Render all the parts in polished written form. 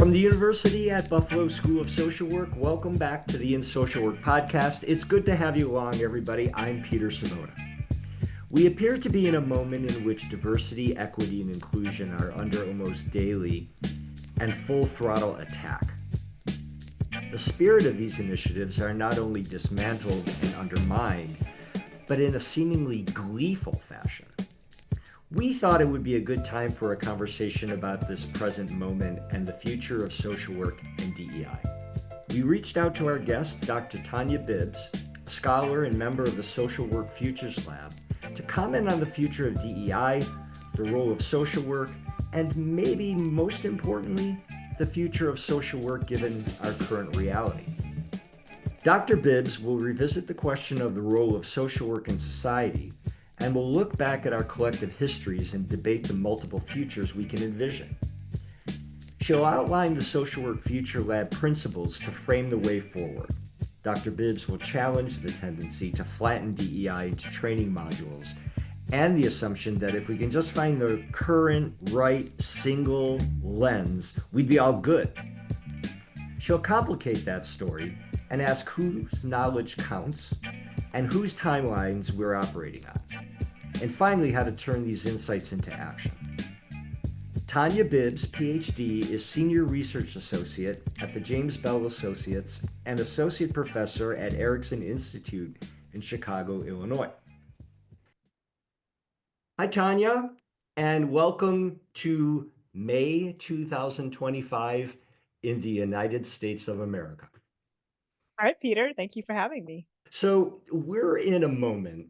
From the University at Buffalo School of Social Work, welcome back to the In Social Work podcast. It's good to have you along, everybody. I'm Peter Savona. We appear to be in a moment in which diversity, equity, and inclusion are under almost daily and full throttle attack. The spirit of these initiatives are not only dismantled and undermined, but in a seemingly gleeful fashion. We thought it would be a good time for a conversation about this present moment and the future of social work and DEI. We reached out to our guest, Dr. Tonya Bibbs, a scholar and member of the Social Work Futures Lab, to comment on the future of DEI, the role of social work, and maybe most importantly, the future of social work given our current reality. Dr. Bibbs will revisit the question of the role of social work in society, and we'll look back at our collective histories and debate the multiple futures we can envision. She'll outline the Social Work Future Lab principles to frame the way forward. Dr. Bibbs will challenge the tendency to flatten DEI into training modules and the assumption that if we can just find the current, right, single lens, we'd be all good. She'll complicate that story and ask whose knowledge counts and whose timelines we're operating on. And finally, how to turn these insights into action. Tonya Bibbs, PhD, is Senior Research Associate at the James Bell Associates and Associate Professor at Erickson Institute in Chicago, Illinois. Hi, Tonya, and welcome to May 2025 in the United States of America. All right, Peter, thank you for having me. So we're in a moment,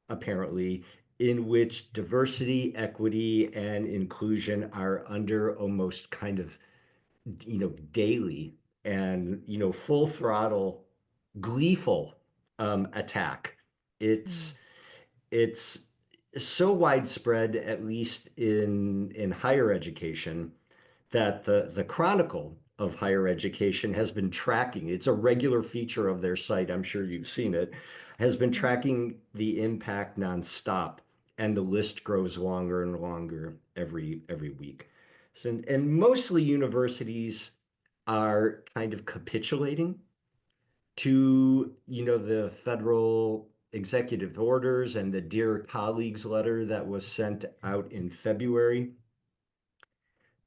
apparently, in which diversity, equity, and inclusion are under almost kind of, daily and, full throttle, gleeful attack. It's it's so widespread, at least in higher education, that the Chronicle of Higher Education has been tracking. It's a regular feature of their site. I'm sure you've seen it. Has been tracking the impact nonstop, and the list grows longer and longer every week. So, and mostly universities are kind of capitulating to the federal executive orders and the Dear Colleagues letter that was sent out in February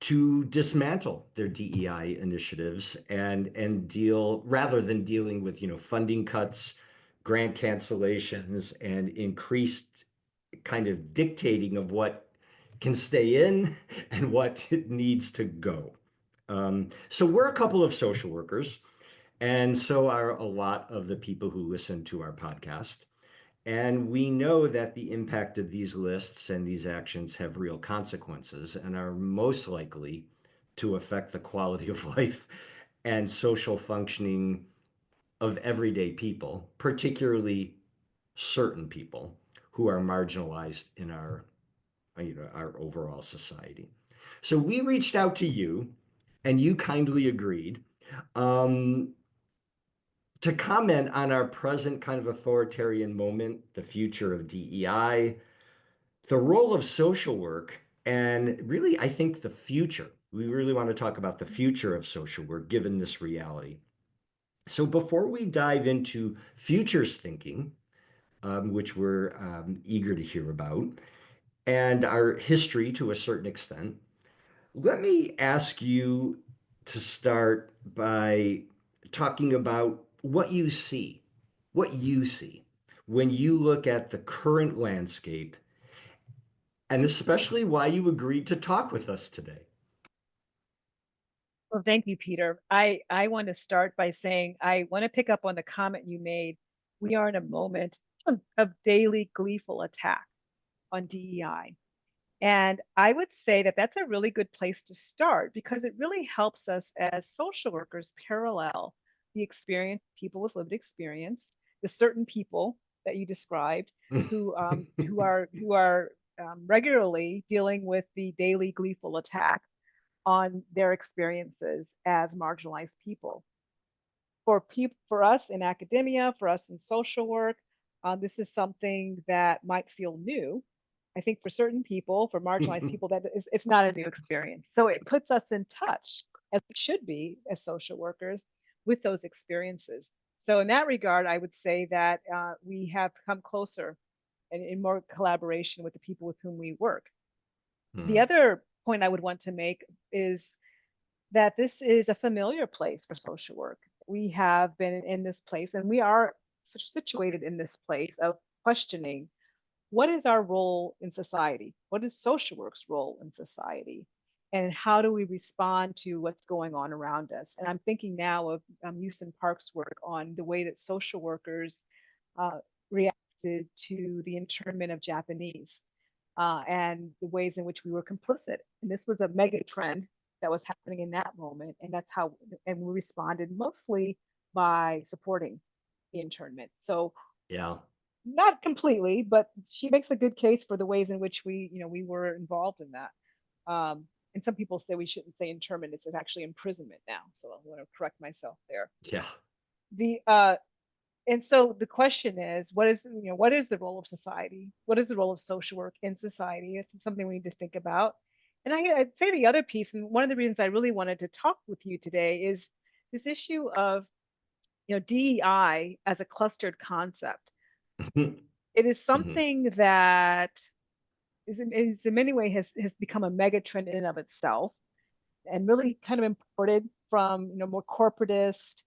to dismantle their DEI initiatives and deal, rather than dealing with funding cuts, grant cancellations, and increased kind of dictating of what can stay in and what needs to go. So we're a couple of social workers, and so are a lot of the people who listen to our podcast. And we know that the impact of these lists and these actions have real consequences and are most likely to affect the quality of life and social functioning of everyday people, particularly certain people who are marginalized in our overall society. So we reached out to you, and you kindly agreed. Um, to comment on our present kind of authoritarian moment, the future of DEI, the role of social work, and really, I think the future. We really want to talk about the future of social work given this reality. So before we dive into futures thinking, which we're eager to hear about, and our history to a certain extent, let me ask you to start by talking about what you see when you look at the current landscape, and especially why you agreed to talk with us today. Well, thank you, Peter. I want to start by saying I want to pick up on the comment you made. We are in a moment of daily gleeful attack on DEI. And I would say that that's a really good place to start because it really helps us as social workers parallel the experience, people with lived experience, the certain people that you described who are regularly dealing with the daily gleeful attack on their experiences as marginalized people. For us in academia, for us in social work, this is something that might feel new. I think for certain people, for marginalized people, it's not a new experience. So it puts us in touch as we should be as social workers with those experiences. So, in that regard, I would say that we have come closer and in more collaboration with the people with whom we work. The Mm. other point I would want to make is that this is a familiar place for social work. We have been in this place and we are situated in this place of questioning what is our role in society? What is social work's role in society? And how do we respond to what's going on around us? And I'm thinking now of Houston Park's work on the way that social workers uh, reacted to the internment of Japanese and the ways in which we were complicit. And this was a mega trend that was happening in that moment. And that's how, and we responded mostly by supporting the internment. So Yeah. not completely, but she makes a good case for the ways in which we were involved in that. And some people say we shouldn't say internment; it's actually imprisonment now. So I want to correct myself there. Yeah. The and so the question is, what is the role of society? What is the role of social work in society? It's something we need to think about. And I'd say the other piece, and one of the reasons I really wanted to talk with you today is this issue of DEI as a clustered concept. It is Mhm. something that is in many ways has become a mega trend in and of itself and really kind of imported from more corporatist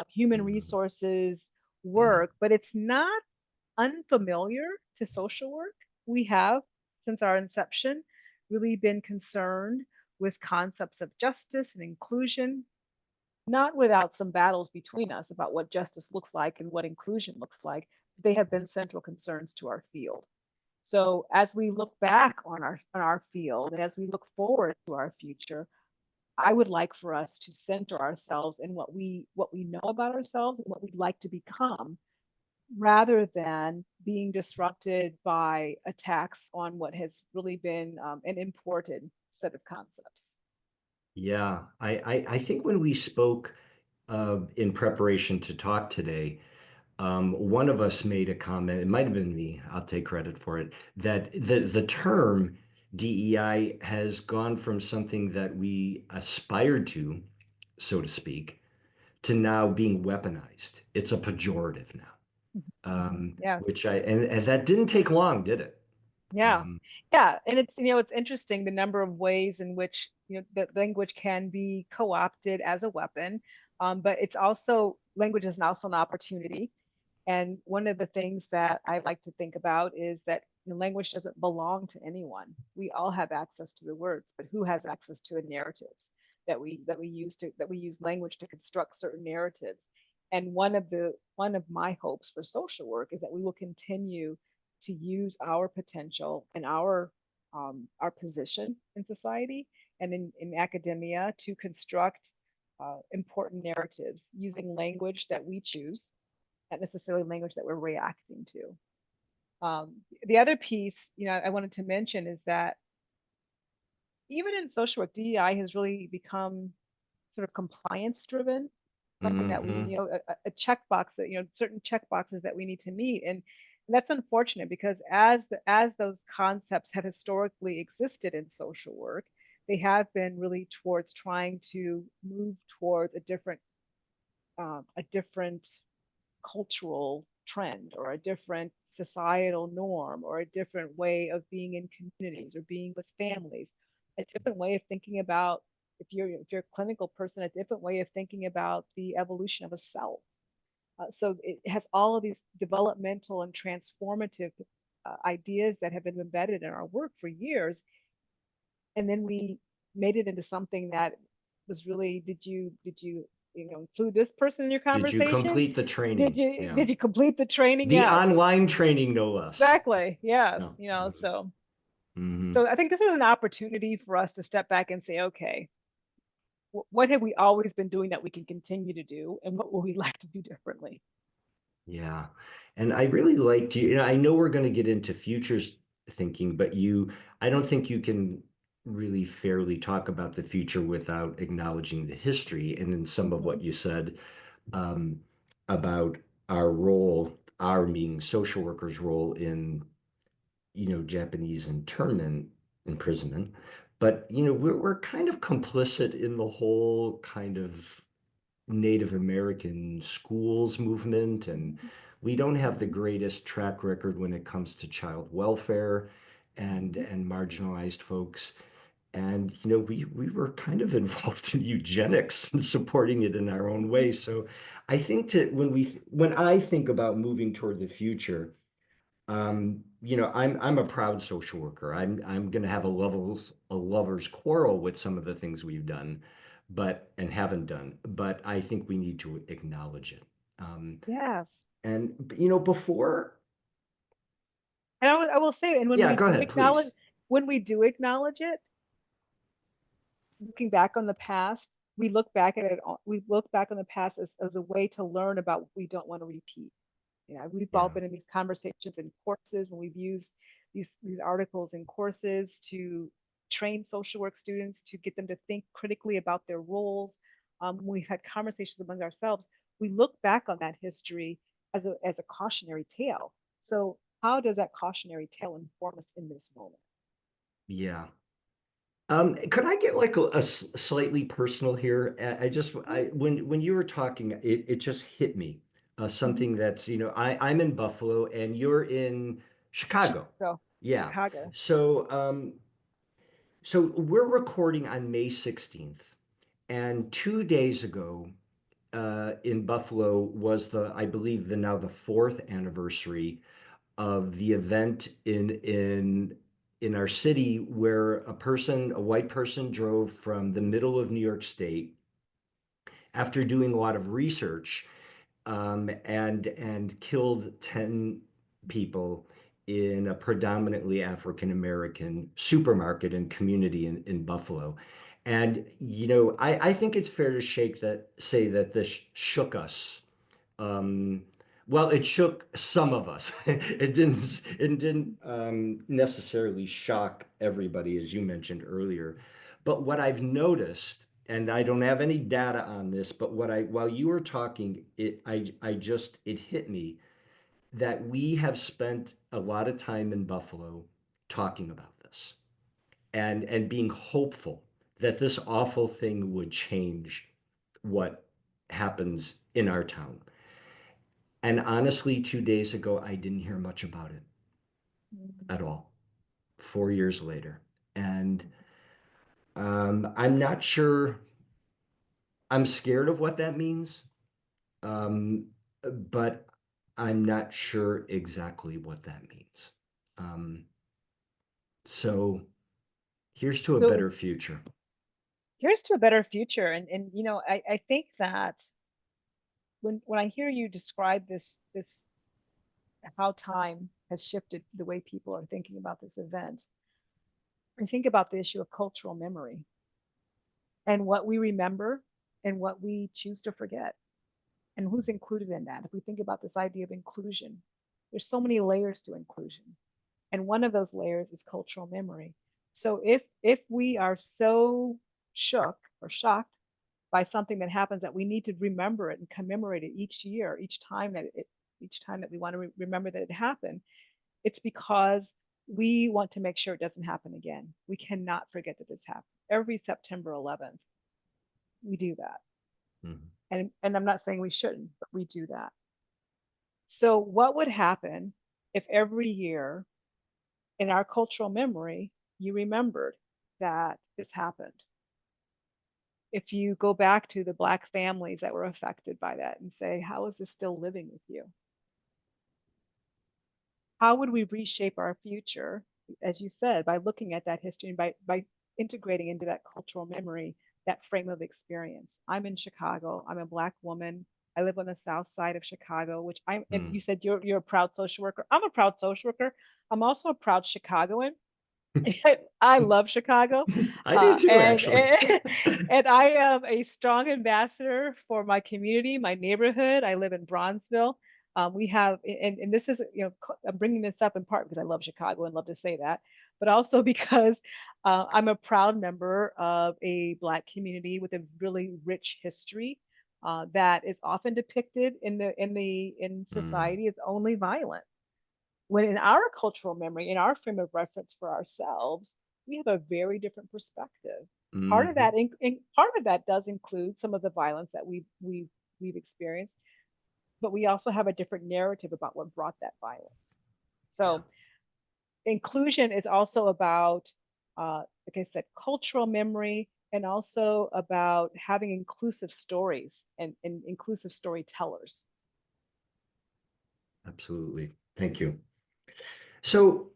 human Mhm. resources Mhm. work, but it's not unfamiliar to social work. We have, since our inception, really been concerned with concepts of justice and inclusion, not without some battles between us about what justice looks like and what inclusion looks like. They have been central concerns to our field. So as we look back on our field and as we look forward to our future, I would like for us to center ourselves in what we know about ourselves and what we'd like to become, rather than being disrupted by attacks on what has really been an imported set of concepts. Yeah. I think when we spoke in preparation to talk today, one of us made a comment, it might have been me, I'll take credit for it, that the term DEI has gone from something that we aspired to, so to speak, to now being weaponized. It's a pejorative now. Yes. Which and that didn't take long, did it? Yeah. Um, Yeah. And it's interesting the number of ways in which that language can be co-opted as a weapon. But it's also language is also an opportunity. And one of the things that I like to think about is that language doesn't belong to anyone. We all have access to the words, but who has access to the narratives that we use language to construct certain narratives? And one of my hopes for social work is that we will continue to use our potential and our position in society and in academia to construct important narratives using language that we choose, not necessarily language that we're reacting to. The other piece, I wanted to mention is that even in social work, DEI has really become sort of compliance driven, something that we, mhm. a checkbox that, certain checkboxes that we need to meet. And that's unfortunate because as those concepts have historically existed in social work, they have been really towards trying to move towards a different cultural trend or a different societal norm or a different way of being in communities or being with families, a different way of thinking about, if you're a clinical person, a different way of thinking about the evolution of a cell. So it has all of these developmental and transformative ideas that have been embedded in our work for years, and then we made it into something that was really, did you include this person in your Did you conversation? complete the did training? you Yeah. did you complete the training? The Yes, online training, no less. exactly. Yes. No. So Hmm. so I think this is an opportunity for us to step back and say, okay, what have we always been doing that we can continue to do, and what will we like to do differently? Yeah. And I really liked I know we're going to get into futures thinking, but I don't think you can really fairly talk about the future without acknowledging the history. And in some of Hmm. what you said um, about our role, our being social workers' role in Japanese internment, imprisonment. But, we're kind of complicit in the whole kind of Native American schools movement, and we don't have the Mhm. greatest track record when it comes to child welfare and Mhm. marginalized folks. And we were kind of involved in eugenics and supporting it in our own way. Mhm. So I think when I think about moving toward the future, I'm a proud social worker. I'm going to have a lover's quarrel with some of the things we've done, and haven't done. But I think we need to acknowledge it. Yes. And before, And I will say, and yeah, go ahead, please. when we do acknowledge it, looking back on the past, we look back at it, we look back on the past as a way to learn about what we don't want to repeat. Yeah, we've all Yeah, been in these conversations in courses when we've used these articles in courses to train social work students to get them to think critically about their roles. We've had conversations among ourselves. We look back on that history as a cautionary tale. So how does that cautionary tale inform us in this moment? yeah. Could I get like slightly personal here? When you were talking, it just hit me. Mhm. Something that's, I'm in Buffalo and you're in Chicago. Chicago, Yeah. Chicago. So we're recording on May 16th, and 2 days ago, in Buffalo was I believe, now the fourth anniversary of the event in our city where a white person, drove from the middle of New York State after doing a lot of research, and killed 10 people in a predominantly African American supermarket and community in Buffalo. And I think it's fair to say that this shook us. um, well, it shook some of us. It didn't necessarily shock everybody, as you mentioned earlier. But what I've noticed, and I don't have any data on this, but while you were talking, it hit me that we have spent a lot of time in Buffalo talking about this and being hopeful that this awful thing would change what happens in our town. And honestly, 2 days ago, I didn't hear much about it at Mhm. all, 4 years later. And I'm not sure, I'm scared of what that means, um, but I'm not sure exactly what that means. Um, so here's to a So better future. here's to a better future. And I think that when I hear you describe this how time has shifted the way people are thinking about this event, I think about the issue of cultural memory and what we remember and what we choose to forget and who's included in that. If we think about this idea of inclusion, there's so many layers to inclusion. And one of those layers is cultural memory. So if we are so shook or shocked by something that happens that we need to remember it and commemorate it each year, each time that we want to remember that it happened, it's because we want to make sure it doesn't happen again. We cannot forget that this happened. Every September 11th, we do that. Mhm. And I'm not saying we shouldn't, but we do that. So what would happen if every year in our cultural memory, you remembered that this happened? If you go back to the Black families that were affected by that and say, how is this still living with you? How would we reshape our future, as you said, by looking at that history and by integrating into that cultural memory that frame of experience? I'm in Chicago. I'm a Black woman. I live on the south side of Chicago, which and Hmm. you said you're a proud social worker. I'm a proud social worker. I'm also a proud Chicagoan. I love Chicago, I do too, and, actually. and I am a strong ambassador for my community, my neighborhood. I live in Bronzeville. We have, and this is, I'm bringing this up in part because I love Chicago and love to say that, but also because I'm a proud member of a Black community with a really rich history that is often depicted in Mm, society as only violent when in our cultural memory, in our frame of reference for ourselves, we have a very different perspective. Part of Hmm. that, part of that does include some of the violence that we've experienced, but we also have a different narrative about what brought that violence. Yeah, So inclusion is also about, like I said, cultural memory, and also about having inclusive stories and inclusive storytellers. absolutely. Thank you. So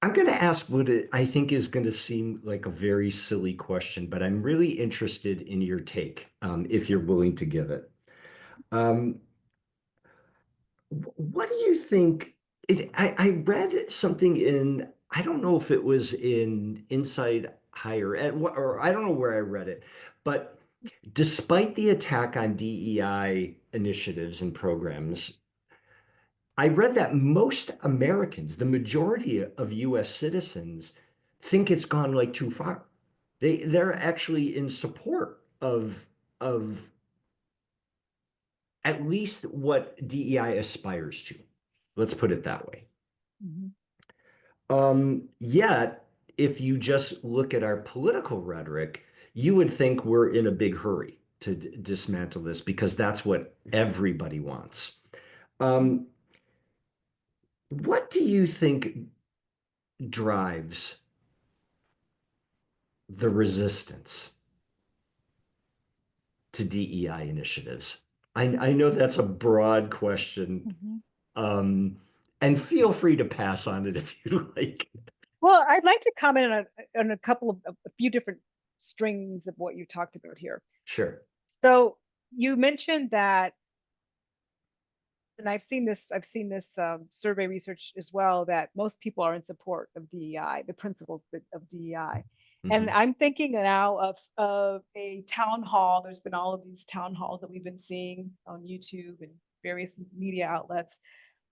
I'm going to ask what I think is going to seem like a very silly question, but I'm really interested in your take, if you're willing to give it. Um, what do you think? I read something in, I don't know if it was in Inside Higher Ed, or I don't know where I read it, but despite the attack on DEI initiatives and programs, I read that most Americans, the majority of US citizens, think it's gone like too far. They're actually in support of at least what DEI aspires to. Let's put it that way. Mm-hmm. Yet, if you just look at our political rhetoric, you would think we're in a big hurry to dismantle this because that's what everybody wants. Mm-hmm. Um, what do you think drives the resistance to DEI initiatives? I know that's a broad question, Mm-hmm. um, and feel free to pass on it if you like. Well, I'd like to comment on a couple of a few different strings of what you talked about here. Sure. So you mentioned that, and I've seen this survey research as well, that most people are in support of DEI, the principles of DEI. And Hmm. I'm thinking now of a town hall. There's been all of these town halls that we've been seeing on YouTube and various media outlets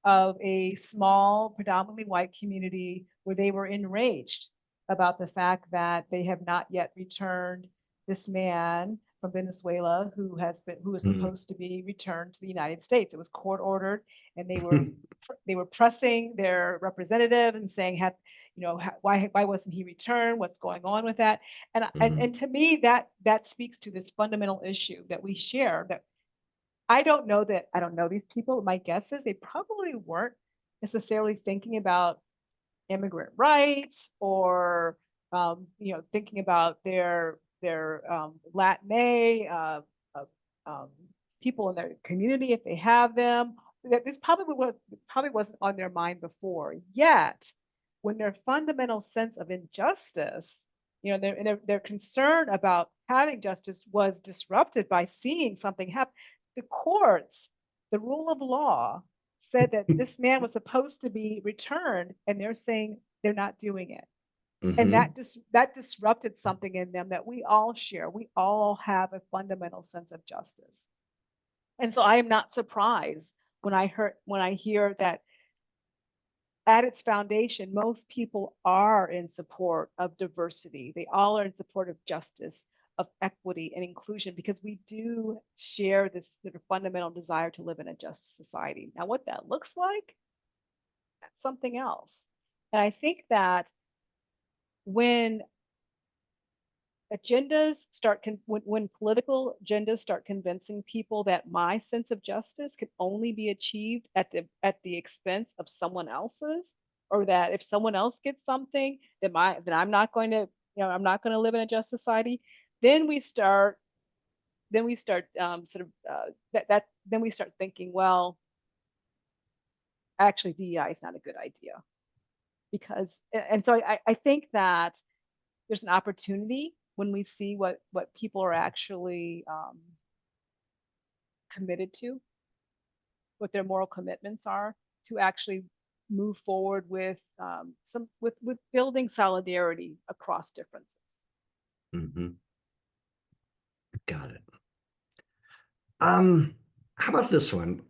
of a small, predominantly white community where they were enraged about the fact that they have not yet returned this man from Venezuela who was Hmm. supposed to be returned to the United States. It was court ordered, and they were pressing their representative and saying, "Have why wasn't he returned? What's going on with that?" And to me, that speaks to this fundamental issue that we share, that I don't know these people. My guess is they probably weren't necessarily thinking about immigrant rights or thinking about their Latin uh, um, people in their community if they have them. That this probably wasn't on their mind before. Yet, when their fundamental sense of injustice, their concern about having justice was disrupted by seeing something happen, the courts, the rule of law, said that this man was supposed to be returned, and they're saying they're not doing it. And Hmm. that disrupted something in them that we all share. We all have a fundamental sense of justice. And so I am not surprised when I hear that at its foundation, most people are in support of diversity. They all are in support of justice, of equity and inclusion, because we do share this sort of fundamental desire to live in a just society. Now, what that looks like, that's something else. And I think that when when political agendas start convincing people that my sense of justice can only be achieved at the expense of someone else's, or that if someone else gets something, then I'm not going to, I'm not going to live in a just society, then we start sort of that then we start thinking, well, actually DEI is not a good idea. Because and so I think that there's an opportunity when we see what people are actually committed to, what their moral commitments are, to actually move forward with with building solidarity across differences. Hmm. Got it. Um, how about this one?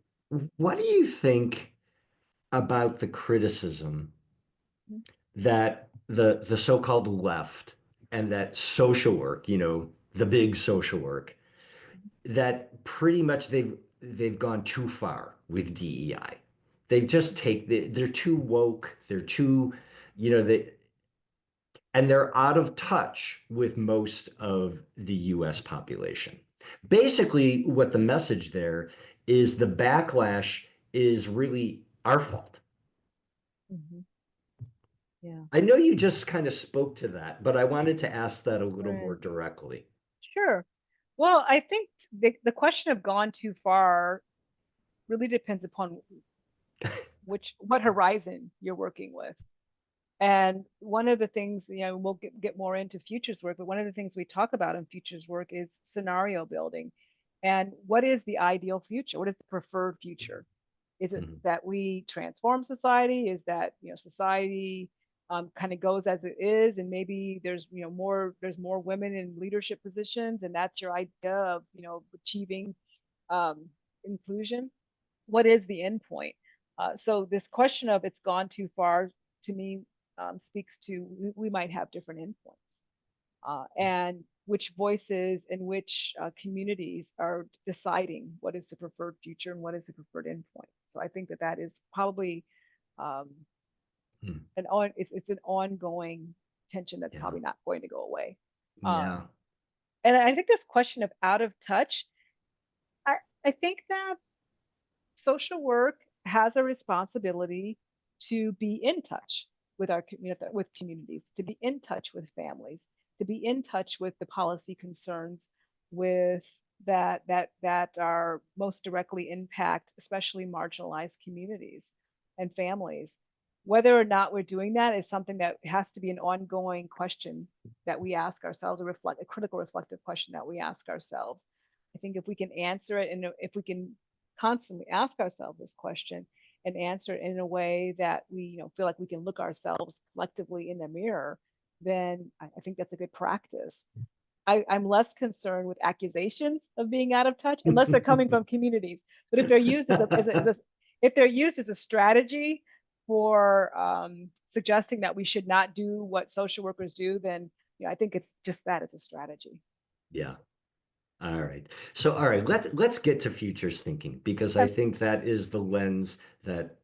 What do you think about the criticism that the so-called left and that social work, the big social work, that pretty much they've gone too far with DEI. They've just they're too woke, they're too, you know, they and they're out of touch with most of the US population. Basically, what the message there is the backlash is really our fault. Mhm. Yeah. I know you just kind of spoke to that, but I wanted to ask that a little more Right. directly. Sure. Well, I think the question of gone too far really depends upon what horizon you're working with. And one of the things, we'll get more into futures work, but one of the things we talk about in futures work is scenario building. And what is the ideal future? What is the preferred future? Is it Mhm. that we transform society? Is that, society kind of goes as it is, and maybe there's more women in leadership positions, and that's your idea of, achieving um, inclusion? What is the end point? So this question of it's gone too far to me speaks to we might have different endpoints, and which voices and which communities are deciding what is the preferred future and what is the preferred endpoint. So I think that that is probably um, Hmm. it's an ongoing tension that's Yeah. probably not going to go away. Um, Yeah. and I think this question of out of touch, I, I think that social work has a responsibility to be in touch with our with communities, to be in touch with families, to be in touch with the policy concerns with that are most directly impact especially marginalized communities and families. Whether or not we're doing that is something that has to be an ongoing question that we ask ourselves, a critical reflective question that we ask ourselves. I think if we can answer it, and if we can constantly ask ourselves this question and answer it in a way that we feel like we can look ourselves collectively in the mirror, then I think that's a good practice. I'm less concerned with accusations of being out of touch unless they're coming from communities. But if they're used if they're used as a strategy for suggesting that we should not do what social workers do, then I think it's just that as a strategy. Yeah. All right. So, all right, let's get to futures thinking because I Okay. think that is the lens that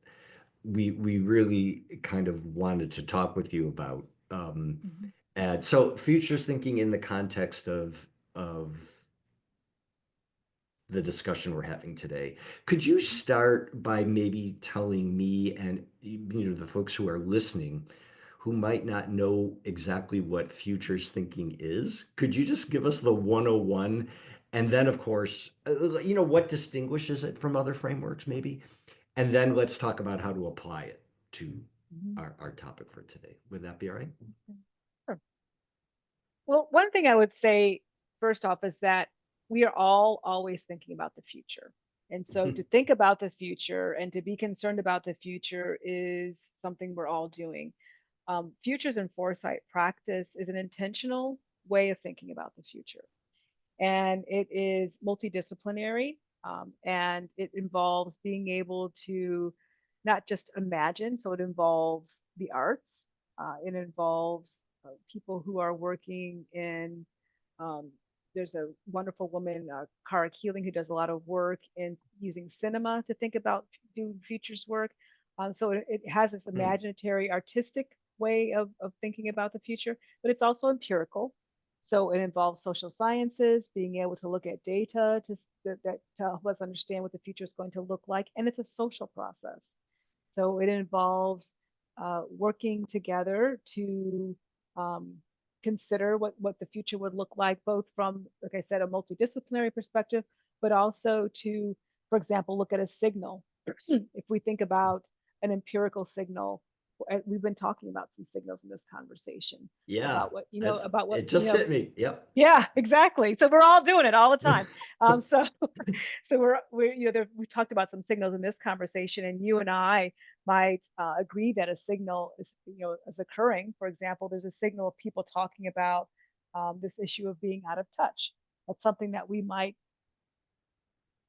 we really kind of wanted to talk with you about. Mhm. And so, futures thinking in the context of the discussion we're having today. Could you start by maybe telling me and the folks who are listening who might not know exactly what futures thinking is? Could you just give us the 101 and then of course, what distinguishes it from other frameworks maybe? And then let's talk about how to apply it to Mhm. our topic for today. Would that be all right? Sure. Well, one thing I would say first off is that we are all always thinking about the future. And so to think about the future and to be concerned about the future is something we're all doing. Futures and foresight practice is an intentional way of thinking about the future. And it is multidisciplinary, and it involves being able to not just imagine, so it involves the arts, it involves people who are working in um, there's a wonderful woman, Cara Keeling, who does a lot of work in using cinema to think about doing futures work. So it has this imaginatory, artistic way of thinking about the future, but it's also empirical. So it involves social sciences, being able to look at data to help us understand what the future is going to look like. And it's a social process. So it involves working together to um, consider what the future would look like, both from, like I said, a multidisciplinary perspective, but also to, for example, look at a signal. If we think about an empirical signal, we've been talking about some signals in this conversation Yeah, that's about what it just hit me. Yep. yeah, exactly. So we're all doing it all the time. So, so we talked about some signals in this conversation, and you and I might agree that a signal is occurring. For example, there's a signal of people talking about this issue of being out of touch. That's something that we might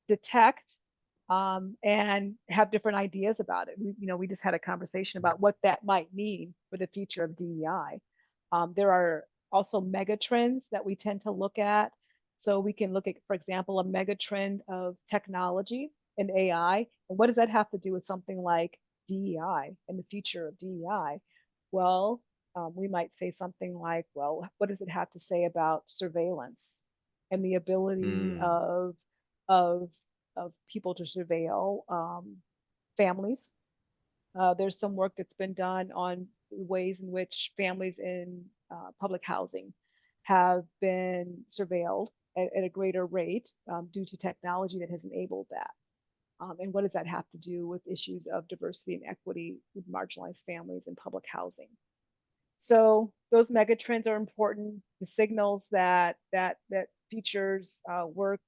detect and have different ideas about it. We just had a conversation about what that might mean for the future of DEI. There are also mega trends that we tend to look at. So we can look at, for example, a mega trend of technology and AI. And what does that have to do with something like DEI and the future of DEI? Well, We might say something like, well, what does it have to say about surveillance and the ability Mm, of of people to surveil families? There's some work that's been done on ways in which families in public housing have been surveilled at a greater rate due to technology that has enabled that. And what does that have to do with issues of diversity and equity with marginalized families in public housing? So those megatrends are important. The signals that features work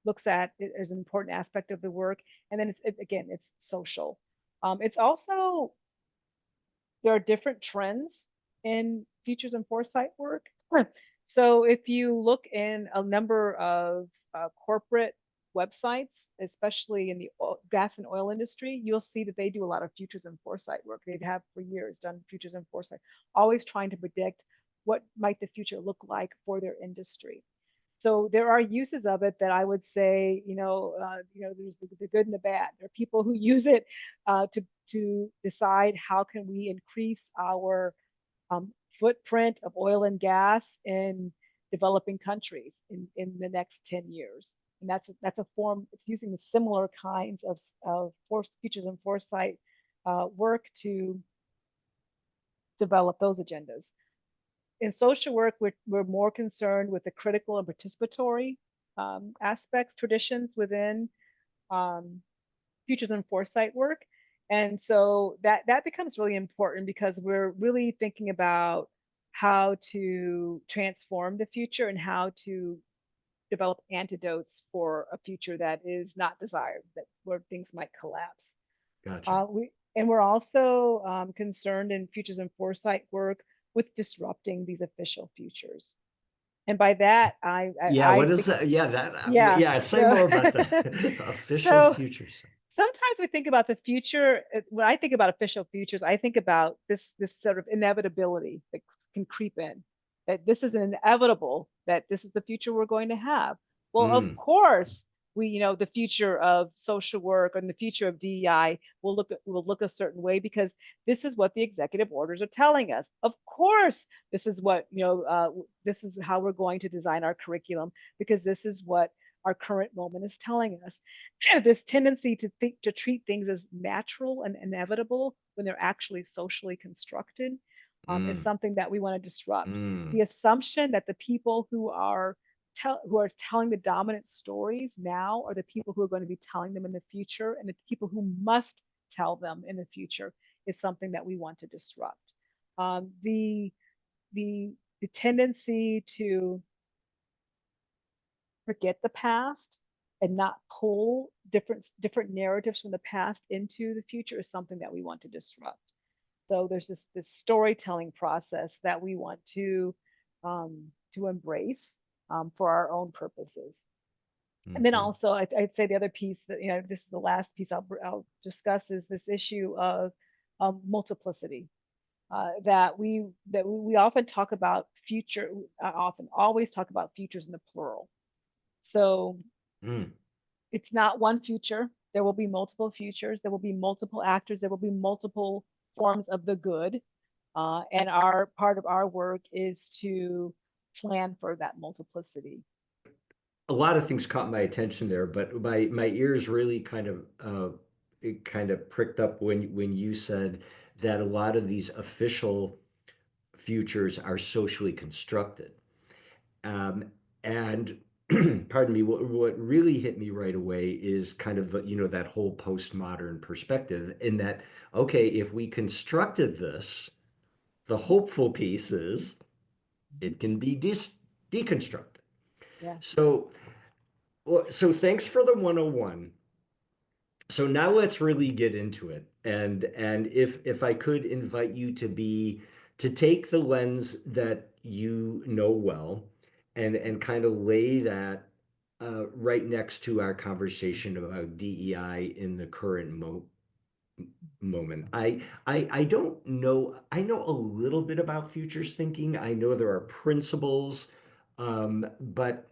looks at is an important aspect of the work. And then again, it's social. It's also, there are different trends in futures and foresight work. So if you look in a number of corporate websites, especially in the gas and oil industry, you'll see that they do a lot of futures and foresight work. They have for years done futures and foresight, always trying to predict what might the future look like for their industry. So there are uses of it that I would say, there's the good and the bad. There are people who use it to decide how can we increase our footprint of oil and gas in developing countries in the next 10 years. And that's a form, it's using the similar kinds of futures and foresight work to develop those agendas. In social work, we're more concerned with the critical and participatory aspects, traditions within um, futures and foresight work. And so that becomes really important because we're really thinking about how to transform the future and how to develop antidotes for a future that is not desired, that where things might collapse. gotcha. We're also concerned in futures and foresight work with disrupting these official futures. And by that, Yeah, what is think, that? Yeah, that, yeah. yeah, say So, more about the official so futures. sometimes we think about the future. When I think about official futures, I think about this sort of inevitability that can creep in. That this is inevitable. That this is the future we're going to have. Well, of Mm, course, the future of social work and the future of DEI will look a certain way because this is what the executive orders are telling us. Of course, this is what this is how we're going to design our curriculum because this is what our current moment is telling us. This tendency to treat things as natural and inevitable when they're actually socially constructed is mm, something that we want to disrupt. mm, The assumption that the people who are telling the dominant stories now are the people who are going to be telling them in the future, and the people who must tell them in the future is something that we want to disrupt. The the the tendency to forget the past and not pull different narratives from the past into the future is something that we want to disrupt. So there's this storytelling process that we want to embrace for our own purposes. And then mhm, also, I'd say the other piece that this is the last piece I'll discuss is this issue of multiplicity. That we often talk about future, often always talk about futures in the plural. So mm. it's not one future. There will be multiple futures. There will be multiple actors. There will be multiple forms of the good. And our part of our work is to plan for that multiplicity. A lot of things caught my attention there, but my ears really kind of it kind of pricked up when you said that a lot of these official futures are socially constructed. Um, and pardon me, what really hit me right away is kind of that whole postmodern perspective in that, okay, if we constructed this, the hopeful piece is it can be deconstructed. Yeah. So, so thanks for the 101. So now let's really get into it. And if I could invite you to take the lens that you know well and kind of lay that right next to our conversation about DEI in the current moment. I don't know. I know a little bit about futures thinking. I know there are principles, but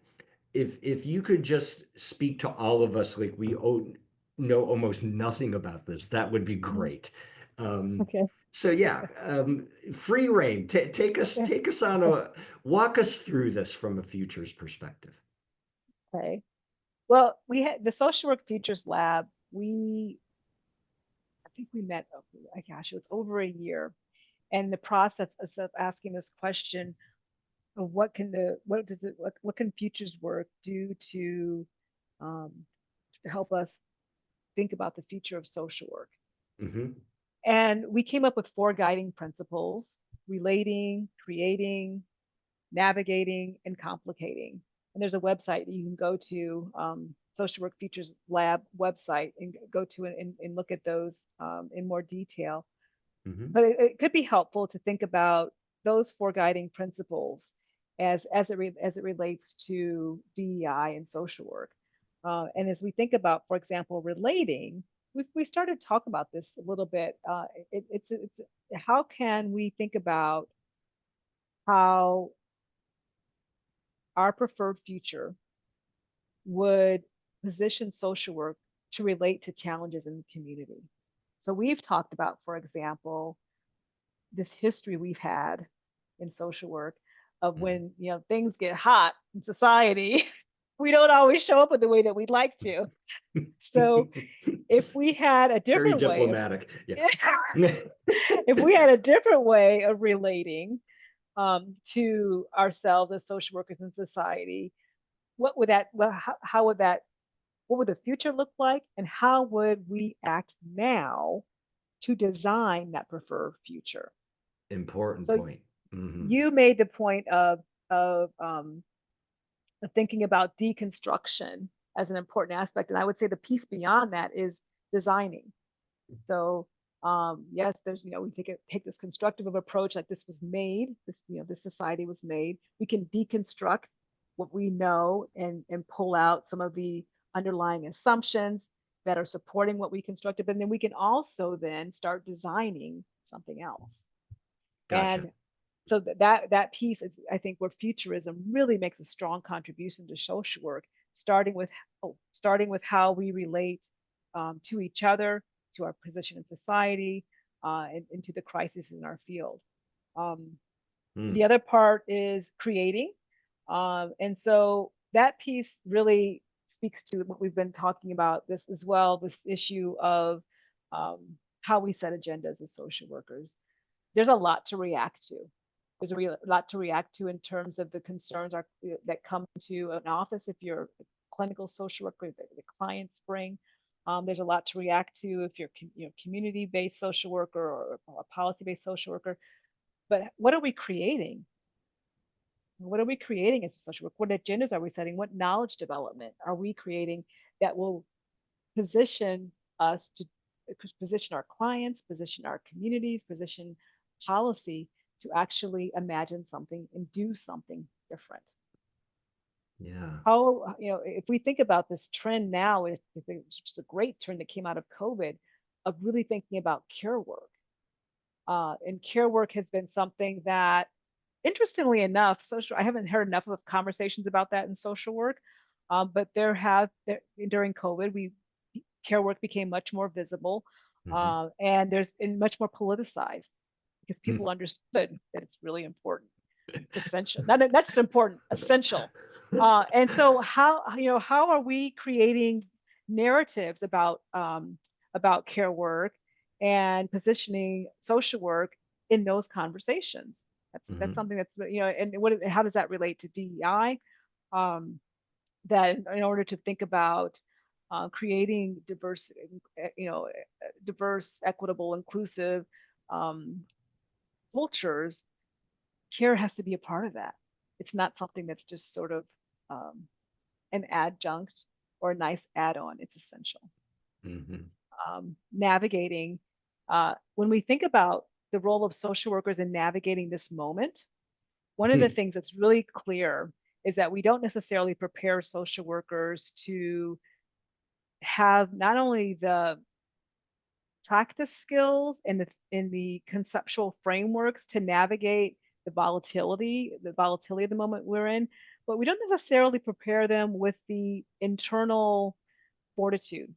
if you could just speak to all of us like know almost nothing about this, that would be great. Um, Okay. So yeah, free reign. Take us on a walk us through this from a futures perspective. Okay. Well, we had the Social Work Futures Lab. I think we met, oh my gosh, it was over a year. And the process of asking this question of what can futures work do um, to help us think about the future of social work. Hmm. And we came up with 4 guiding principles: relating, creating, navigating, and complicating. And there's a website that you can go to, Social Work Futures Lab website, and go to and look at those in more detail. Hmm. But it could be helpful to think about those 4 guiding principles as it relates to DEI and social work. And as we think about, for example, relating, we started to talk about this a little bit. It's how can we think about how our preferred future would position social work to relate to challenges in the community. So we've talked about, for example, this history we've had in social work of when things get hot in society, we don't always show up in the way that we'd like to. So if we had a Very different way of diplomatic. Yeah. if we had a different way of relating to ourselves as social workers in society, what would that well how would that what would the future look like, and how would we act now to design that preferred future? Important So point. Hmm. you made the point of thinking about deconstruction as an important aspect, and I would say the piece beyond that is designing. So yes, there's we take this constructive of approach, like this was made, this society was made. We can deconstruct what we know and pull out some of the underlying assumptions that are supporting what we constructed, but then we can also then start designing something else. Gotcha. And so that piece is, I think, where futurism really makes a strong contribution to social work, starting with how we relate to each other, to our position in society, and to the crisis in our field. Um, the Mm. other part is creating, and so that piece really speaks to what we've been talking about this as well. This issue of um, how we set agendas as social workers. There's a lot to react to. There's a lot to react to in terms of the concerns that come to an office if you're a clinical social worker, the clients bring. There's a lot to react to if you're community-based social worker or a policy-based social worker. But what are we creating? What are we creating as a social worker? What agendas are we setting? What knowledge development are we creating that will position us to position our clients, position our communities, position policy to actually imagine something and do something different? Yeah. How, if we think about this trend now, it's just a great trend that came out of COVID of really thinking about care work. And care work has been something that, interestingly enough, I haven't heard enough of conversations about that in social work. But during COVID, care work became much more visible, Hmm. and there's been much more politicized because Mm. people understood that it's really important. It's essential, not just important, essential. And so how are we creating narratives about care work and positioning social work in those conversations? That's Hmm. something and how does that relate to DEI? Um, that in order to think about creating diverse, equitable, inclusive um, cultures, care has to be a part of that. It's not something that's just sort of um, an adjunct or a nice add-on. It's essential. Hmm. Navigating, when we think about the role of social workers in navigating this moment, one of the things that's really clear is that we don't necessarily prepare social workers to have not only the practice skills and the conceptual frameworks to navigate the volatility of the moment we're in, but we don't necessarily prepare them with the internal fortitude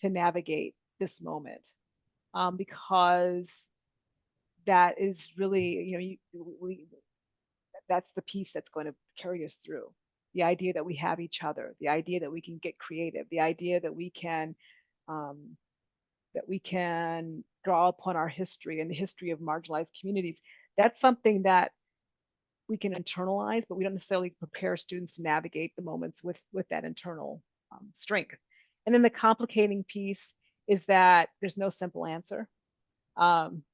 to navigate this moment, because that is really, that's the piece that's going to carry us through. The idea that we have each other, the idea that we can get creative, the idea um, that we can draw upon our history and the history of marginalized communities. That's something that we can internalize, but we don't necessarily prepare students to navigate the moments with that internal strength. And then the complicating piece is that there's no simple answer. Um,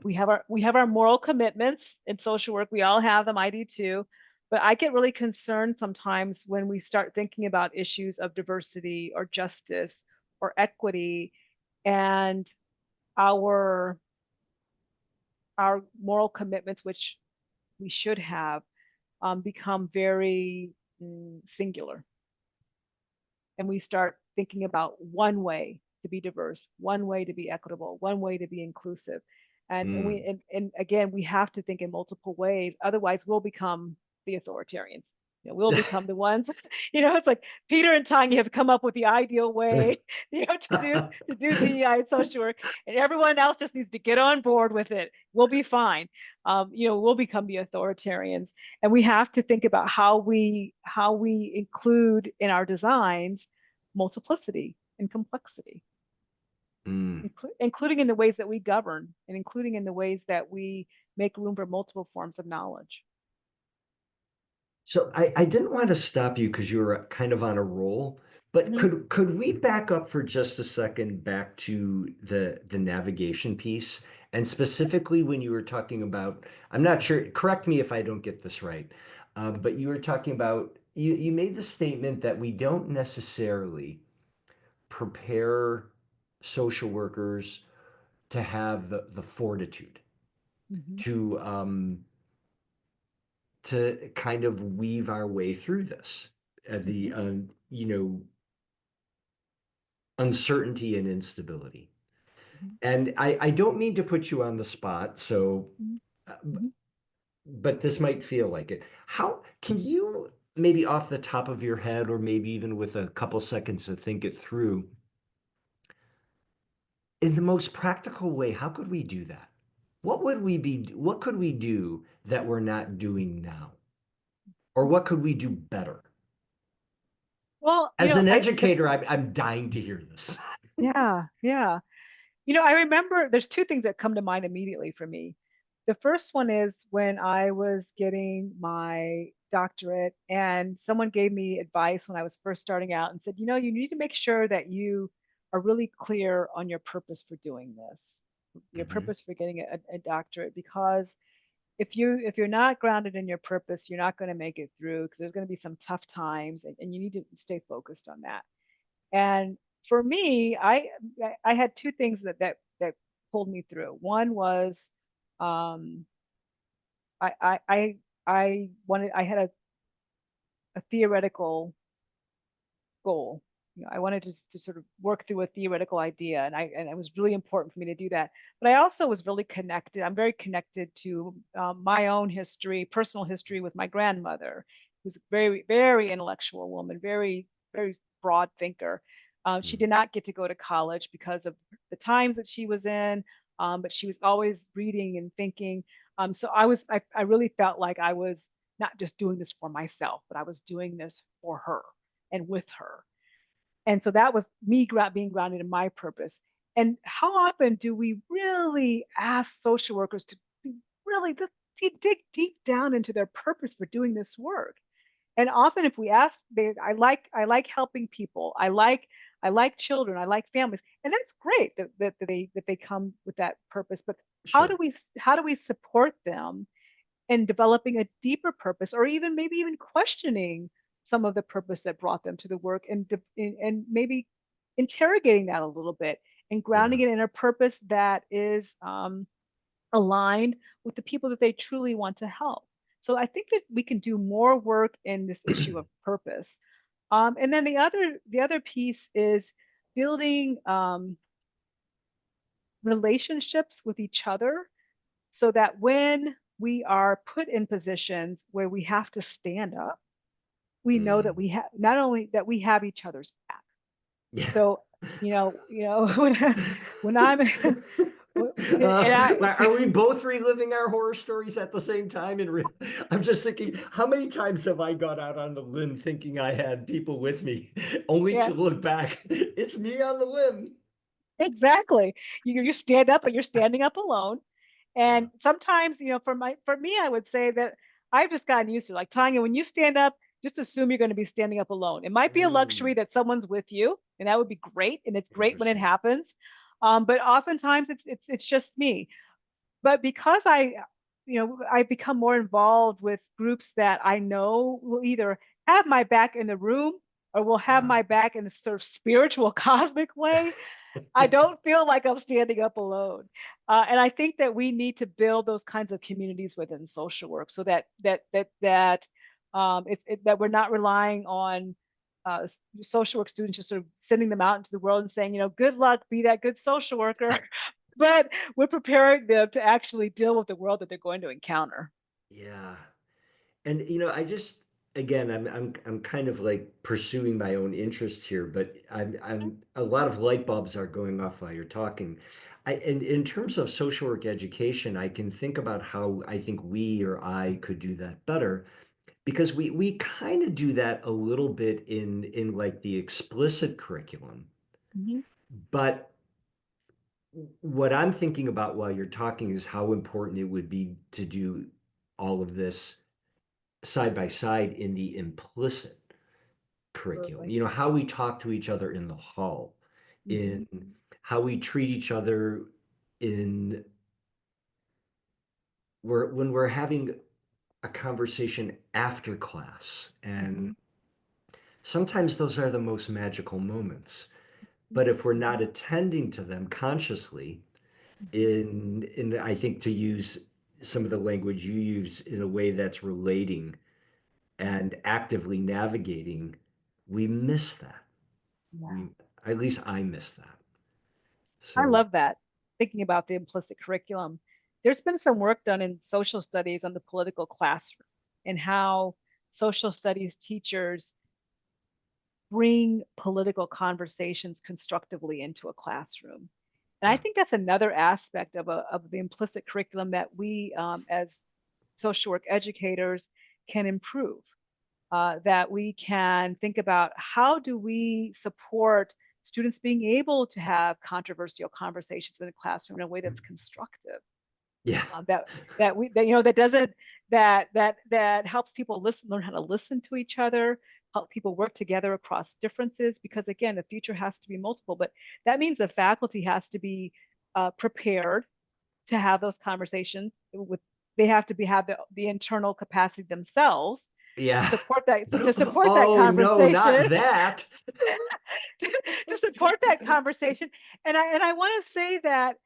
we have our moral commitments in social work. We all have them. I do too. But I get really concerned sometimes when we start thinking about issues of diversity or justice or equity, and our our moral commitments, which we should have, become very singular, and we start thinking about one way to be diverse, one way to be equitable, one way to be inclusive. Mm. And again, we have to think in multiple ways. Otherwise, we'll become the authoritarians. We'll become the ones. It's like Peter and Tanya have come up with the ideal way, to do DEI and social work, and everyone else just needs to get on board with it. We'll be fine. We'll become the authoritarians, and we have to think about how we include in our designs multiplicity and complexity, Mm. including in the ways that we govern and including in the ways that we make room for multiple forms of knowledge. So I didn't want to stop you because you were kind of on a roll, but Mhm. could we back up for just a second back to the navigation piece? And specifically when you were talking about, I'm not sure, correct me if I don't get this right, but you were talking about, you made the statement that we don't necessarily prepare social workers to have the fortitude Mhm. to to kind of weave our way through this, the Mhm. uncertainty and instability. Mhm. And I don't mean to put you on the spot, so Mhm. uh, Mhm. but this might feel like it. How can you, maybe off the top of your head, or maybe even with a couple seconds to think it through, in the most practical way, how could we do that? What could we do that we're not doing now? Or what could we do better? Well, As an I educator, I'm dying to hear this. yeah, yeah. I remember there's two things that come to mind immediately for me. The first one is when I was getting my doctorate, and someone gave me advice when I was first starting out and said, you need to make sure that you are really clear on your purpose for doing this, your Mhm. purpose for getting a doctorate, because if you're not grounded in your purpose, you're not going to make it through, because there's going to be some tough times, and you need to stay focused on that. And for me, I had two things that pulled me through. One was, um, I had a theoretical goal. I wanted to sort of work through a theoretical idea, and it was really important for me to do that. But I also was really connected. I'm very connected to my own history, personal history with my grandmother, who's a very, very intellectual woman, very, very broad thinker. She Mm. did not get to go to college because of the times that she was in, but she was always reading and thinking. So I really felt like I was not just doing this for myself, but I was doing this for her and with her. And so that was me being grounded in my purpose. And how often do we really ask social workers to really dig deep down into their purpose for doing this work? And often, if we ask, I like helping people. I like children. I like families, and that's great that they come with that purpose. But how do Sure. we how do we support them and developing a deeper purpose, or even maybe even questioning some of the purpose that brought them to the work, and maybe interrogating that a little bit and grounding Yeah. it in a purpose that is aligned with the people that they truly want to help. So I think that we can do more work in this issue of purpose. And then the other piece is building relationships with each other, so that when we are put in positions where we have to stand up, we know that Mm. we have not only that we have each other's back. Yeah. So, when I'm And Are we both reliving our horror stories at the same time? I'm just thinking, how many times have I got out on the limb thinking I had people with me, only yeah, to look back, it's me on the limb. exactly. You stand up, but you're standing up alone. Yeah. And sometimes, for me, I would say that I've just gotten used to, like, Tanya, when you stand up, just assume you're going to be standing up alone. It might be a luxury Mm, that someone's with you, and that would be great, and it's great when it interesting. happens. But oftentimes it's just me. But because I become more involved with groups that I know will either have my back in the room or will have Yeah. my back in a sort of spiritual cosmic way. I don't feel like I'm standing up alone. And I think that we need to build those kinds of communities within social work so that we're not relying on social work students just sort of sending them out into the world and saying, good luck, be that good social worker. But we're preparing them to actually deal with the world that they're going to encounter. Yeah. And I just again I'm kind of like pursuing my own interest here, but I'm a lot of light bulbs are going off while you're talking. And in terms of social work education, I can think about how I think we or I could do that better because we kind of do that a little bit in like the explicit curriculum. Mhm. But what I'm thinking about while you're talking is how important it would be to do all of this side by side in the implicit curriculum. Absolutely. How we talk to each other in the hall, in Hmm. how we treat each other in when we're having a conversation after class. And Hmm. sometimes those are the most magical moments. But if we're not attending to them consciously, Hmm. in I think to use some of the language you use in a way that's relating and actively navigating, we miss that. Yeah. We, at least I miss that. I So love that. Thinking about the implicit curriculum, there's been some work done in social studies on the political classroom and how social studies teachers bring political conversations constructively into a classroom. And I yeah, think that's another aspect of the implicit curriculum that we, as social work educators, can improve. That we can think about how do we support students being able to have controversial conversations in the classroom in a way that's constructive. yeah. That doesn't that helps people learn how to listen to each other, help people work together across differences, because again the future has to be multiple, but that means the faculty has to be prepared to have those conversations with. They have to have the internal capacity themselves Yeah. to support that Oh no, conversation. not that. To support that conversation. And I want to say that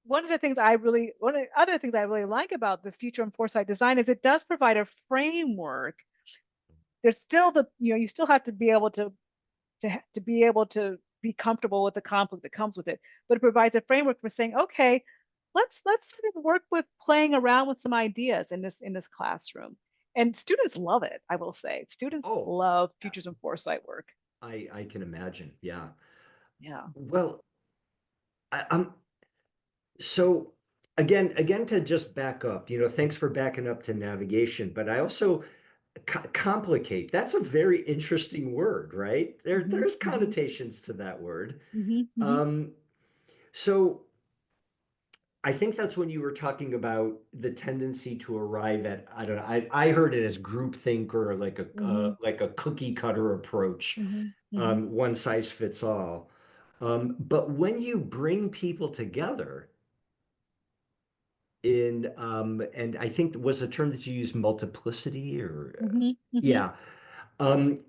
one of the other things I really like about the future and foresight design is it does provide a framework. There's still you still have to be able to be able to be comfortable with the conflict that comes with it, but it provides a framework for saying, okay, let's sort of work with playing around with some ideas in this classroom. And students love it, I will say. Students Oh, love futures and foresight work. I can imagine. Yeah. Yeah. Well, I'm so again to just back up, thanks for backing up to navigation, but I also complicate. That's a very interesting word, right? Hmm. There's Hmm. connotations to that word. Hmm. Hmm. Um, so I think that's when you were talking about the tendency to arrive at, I don't know, I heard it as groupthink or Hmm. like a cookie cutter approach, Hmm. Hmm. one size fits all. But when you bring people together and I think was the term that you used multiplicity or Hmm. Hmm. yeah, um,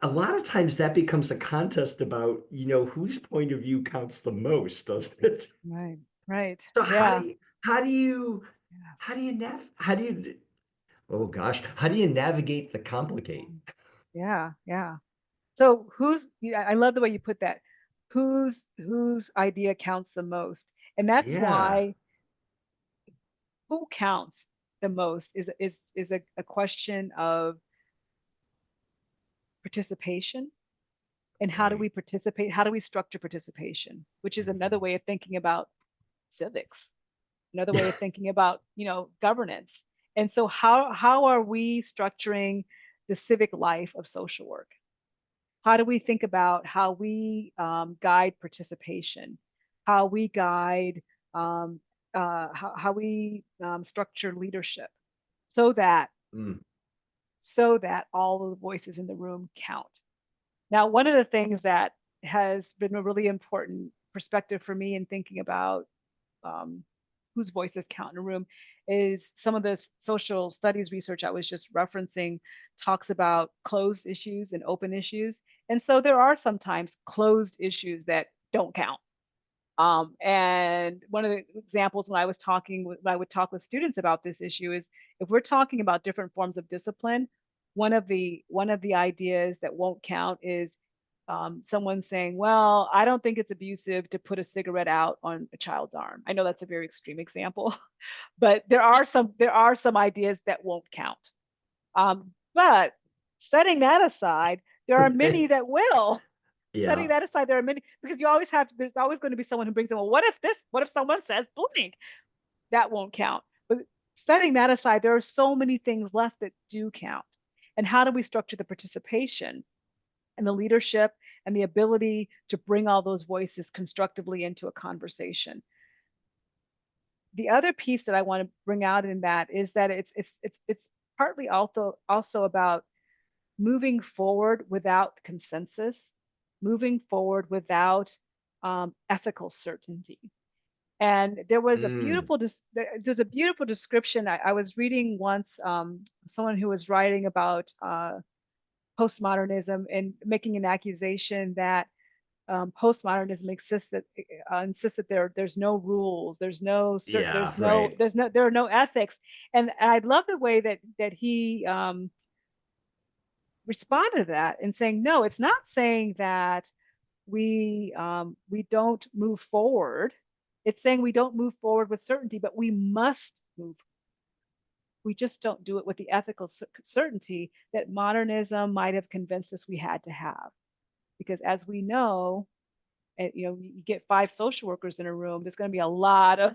a lot of times that becomes a contest about, whose point of view counts the most, doesn't it? Right. Right. So Yeah. how do you Yeah. how do you oh gosh, how do you navigate the complicate? Yeah. Yeah. So I love the way you put that. Whose idea counts the most? And that's Yeah. why who counts the most is a question of participation. And how do Right. we participate? How do we structure participation? Which is another Mhm. way of thinking about civics, another way of thinking about, governance. And so how are we structuring the civic life of social work? How do we think about how we guide participation, how we guide, um, how we structure leadership, so that Mm, all of the voices in the room count. Now, one of the things that has been a really important perspective for me in thinking about um, whose voices count in a room is some of the social studies research I was just referencing talks about closed issues and open issues. And so there are sometimes closed issues that don't count. And one of the examples when I would talk with students about this issue is if we're talking about different forms of discipline, one of the ideas that won't count is someone saying, "Well, I don't think it's abusive to put a cigarette out on a child's arm." I know that's a very extreme example, but there are some ideas that won't count. But setting that aside, there are many that will. Setting yeah. that aside, there are many because there's always going to be someone who brings in, well, what if someone says blank? That won't count. But setting that aside, there are so many things left that do count. And how do we structure the participation and the leadership and the ability to bring all those voices constructively into a conversation? The other piece that I want to bring out in that is that it's partly also about moving forward without consensus, moving forward without ethical certainty. And Mm, there's a beautiful description. I was reading once someone who was writing about postmodernism and making an accusation that postmodernism insists that there's no rules, yeah, right. there are no ethics. And I love the way that he responded to that and saying, no, it's not saying that we don't move forward. It's saying we don't move forward with certainty, but we must move. We just don't do it with the ethical certainty that modernism might have convinced us we had to have. Because as we know, you get 5 social workers in a room, there's going to be a lot of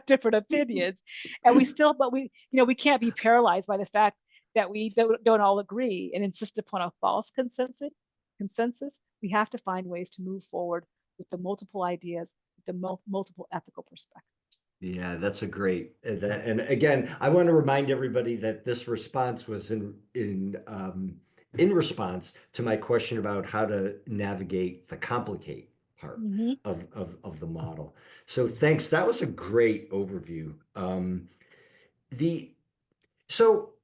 different opinions, and we can't be paralyzed by the fact that we don't all agree and insist upon a false consensus. We have to find ways to move forward with the multiple ideas, with the multiple ethical perspectives. Yeah, that's a great and again, I want to remind everybody that this response was in response to my question about how to navigate the complicate part Mm-hmm. of the model. So thanks. That was a great overview. The so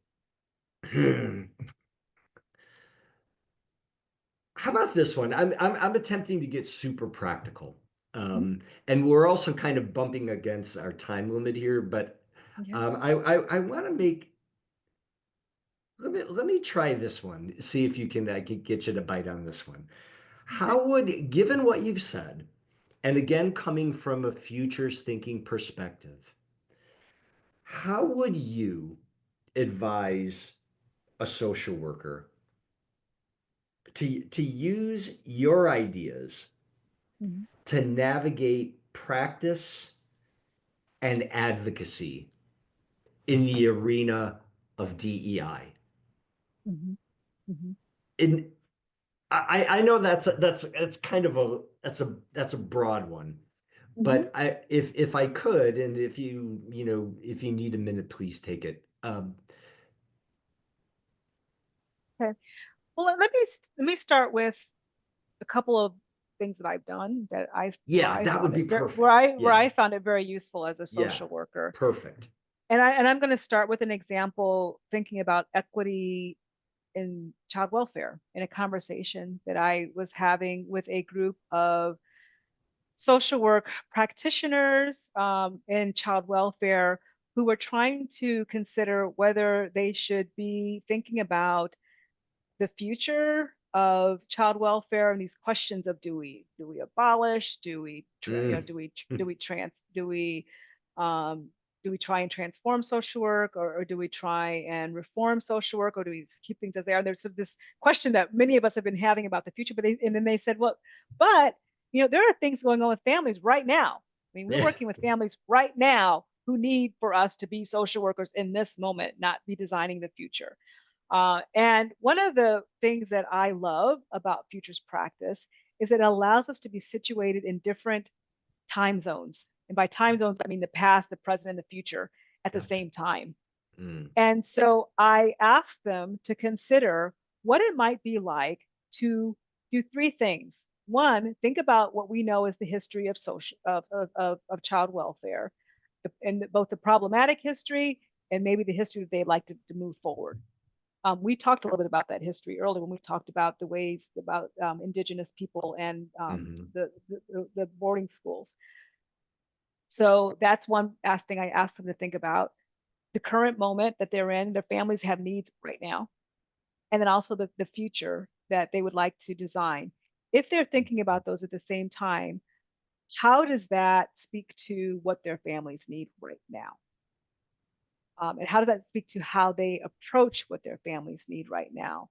how about this one? I'm attempting to get super practical. Mm-hmm. And we're also kind of bumping against our time limit here, but Yeah. I want to make let me try this one. See if I can get you to bite on this one. Okay. How would, given what you've said, and again coming from a futures thinking perspective, how would you advise a social worker to use your ideas Mm-hmm. to navigate practice and advocacy in the arena of DEI? Mm-hmm. Mm-hmm. In I know that's kind of a broad one, Mm-hmm. but if I could, and if if you need a minute, please take it. Okay. Well, let me start with a couple of things that I've done that Yeah, that would be perfect. where Yeah, I found it very useful as a yeah, social worker. perfect. And I'm going to start with an example thinking about equity in child welfare in a conversation that I was having with a group of social work practitioners in child welfare who were trying to consider whether they should be thinking about the future of child welfare and these questions of do we abolish, Mm. um, do we try and transform social work, or do we try and reform social work, or do we keep things as they are? There's this question that many of us have been having about the future, and then they said, well, but there are things going on with families right now mean, we're Yeah. working with families right now who need for us to be social workers in this moment, not be designing the future. And one of the things that I love about futures practice is it allows us to be situated in different time zones. And by time zones, I mean the past, the present, and the future at the Gotcha. same time. Mm. And so I asked them to consider what it might be like to do three things. One, think about what we know as the history of social of child welfare, and both the problematic history and maybe the history that they'd like to move forward. We talked a little bit about that history earlier when we talked about the ways about indigenous people and Hmm. the boarding schools. So that's one thing I asked them to think about the current moment that they're in. Their families have needs right now, and then also the future that they would like to design. If they're thinking about those at the same time, how does that speak to what their families need right now? And how does that speak to how they approach what their families need right now?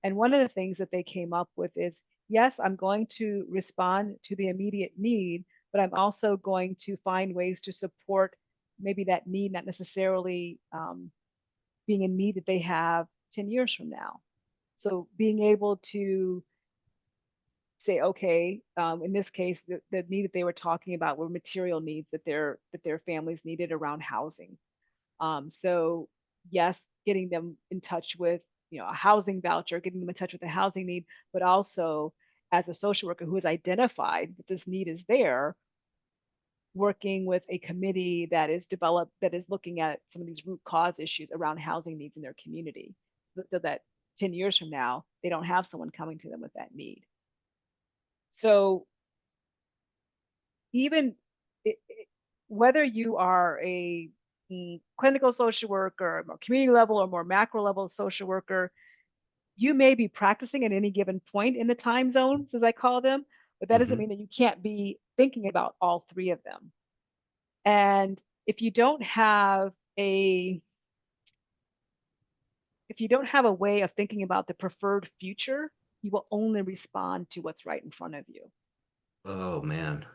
And one of the things that they came up with is yes, I'm going to respond to the immediate need, but I'm also going to find ways to support maybe that need, not necessarily being a need that they have 10 years from now. So being able to say, okay, in this case, the need that they were talking about were material needs that their families needed around housing. So yes, getting them in touch with a housing voucher, getting them in touch with the housing need, but also as a social worker who has identified that this need is there, working with a committee that is developed that is looking at some of these root cause issues around housing needs in their community, so that 10 years from now they don't have someone coming to them with that need. So even whether you are a clinical social worker, more community level or more macro level social worker, you may be practicing at any given point in the time zones, as I call them, but that doesn't Hmm. mean that you can't be thinking about all three of them. And if you don't have a if you don't have a way of thinking about the preferred future, you will only respond to what's right in front of you. Oh man.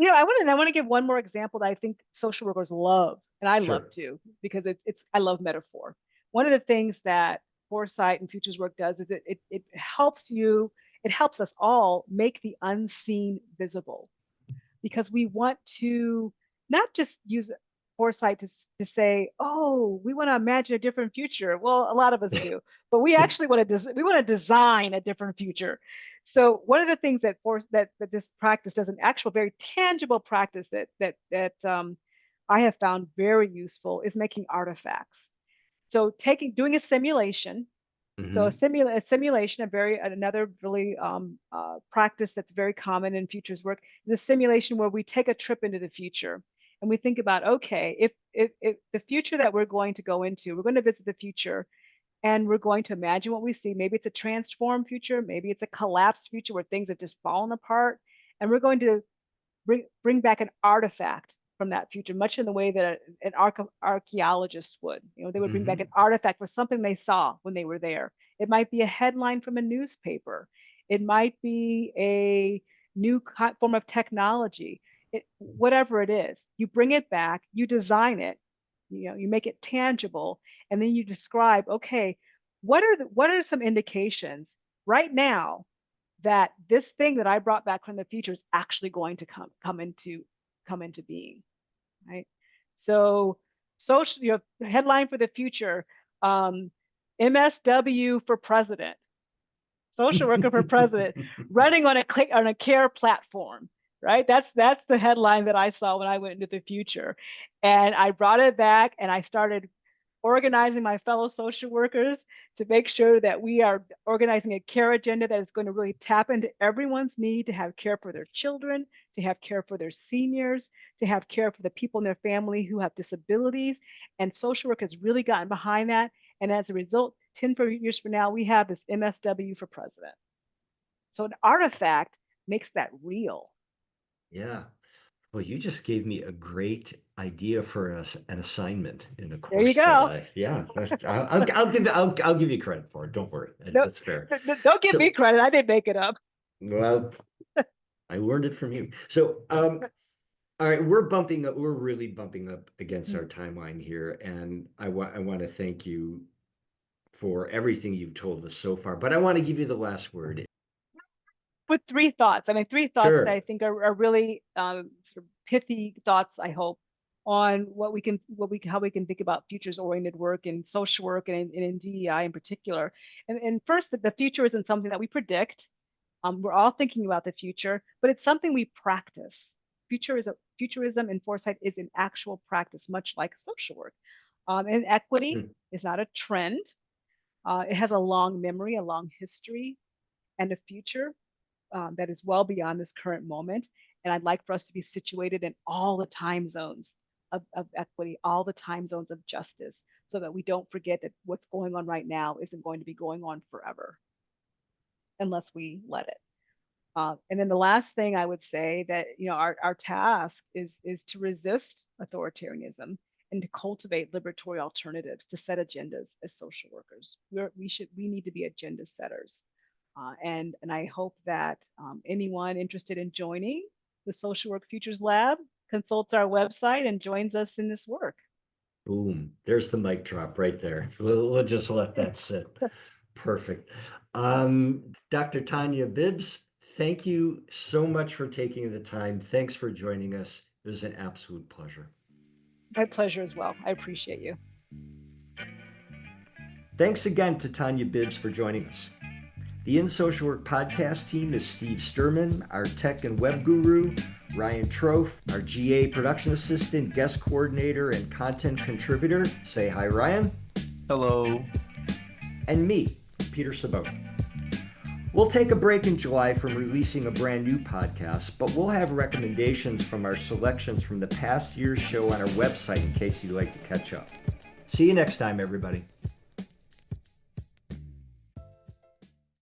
I want to give one more example that I think social workers love, and I love Sure. too, because it's I love metaphor. One of the things that foresight and futures work does is it helps you, it helps us all make the unseen visible because we want to not just use foresight to say, oh, we want to imagine a different future. Well, a lot of us do, but we actually we want to design a different future. So one of the things that this practice does, an actual very tangible practice that I have found very useful, is making artifacts. So doing a simulation, so Hmm. a simulation, another really practice that's very common in futures work, is a simulation where we take a trip into the future and we think about, okay, if the future that we're going to go into, we're going to visit the future and we're going to imagine what we see. Maybe it's a transformed future, maybe it's a collapsed future where things have just fallen apart, and we're going to bring back an artifact from that future, much in the way that an archaeologist would. They would bring back an Hmm. artifact for something they saw when they were there. It might be a headline from a newspaper. It might be a new form of technology. Whatever it is, you bring it back, you design it, you make it tangible, and then you describe, okay, what are some indications right now that this thing that I brought back from the future is actually going to come into being, right? So, social, headline for the future, um, MSW for president, social worker for president, running on a care platform, right? That's the headline that I saw when I went into the future, and I brought it back and I started organizing my fellow social workers to make sure that we are organizing a care agenda that is going to really tap into everyone's need to have care for their children, to have care for their seniors, to have care for the people in their family who have disabilities. And social work has really gotten behind that. And as a result, 10 years from now, we have this MSW for president. So an artifact makes that real. Yeah. Well, you just gave me a great idea for us, an assignment in a There you course that go. yeah, I'll give you credit for it. Don't worry. No, That's fair. don't give me So, credit. I didn't make it up. well, I learned it from you. So, All right, we're bumping up. We're really bumping up against Mm. our timeline here, and I want to thank you for everything you've told us so far. But I want to give you the last word. With three thoughts. I mean, three thoughts that I Sure. think are really sort of pithy thoughts, I hope, on how we can think about futures-oriented work and social work and in DEI in particular. And first, the future isn't something that we predict. We're all thinking about the future, but it's something we practice. Futurism and foresight is an actual practice, much like social work. And equity Hmm. is not a trend. It has a long memory, a long history, and a future that is well beyond this current moment. And I'd like for us to be situated in all the time zones of equity, all the time zones of justice, so that we don't forget that what's going on right now isn't going to be going on forever unless we let it. And then the last thing I would say that our task is to resist authoritarianism and to cultivate liberatory alternatives to set agendas as social workers. We need to be agenda setters. And I hope that anyone interested in joining the Social Work Futures Lab consults our website and joins us in this work. Boom. There's the mic drop right there. We'll just let that sit. Perfect. Dr. Tonya Bibbs, thank you so much for taking the time. Thanks for joining us. It was an absolute pleasure. My pleasure as well. I appreciate you. Thanks again to Tonya Bibbs for joining us. The In Social Work podcast team is Steve Sturman, our tech and web guru, Ryan Trofe, our GA production assistant, guest coordinator, and content contributor. Say hi, Ryan. Hello. And me, Peter Sabota. We'll take a break in July from releasing a brand new podcast, but we'll have recommendations from our selections from the past year's show on our website in case you'd like to catch up. See you next time, everybody.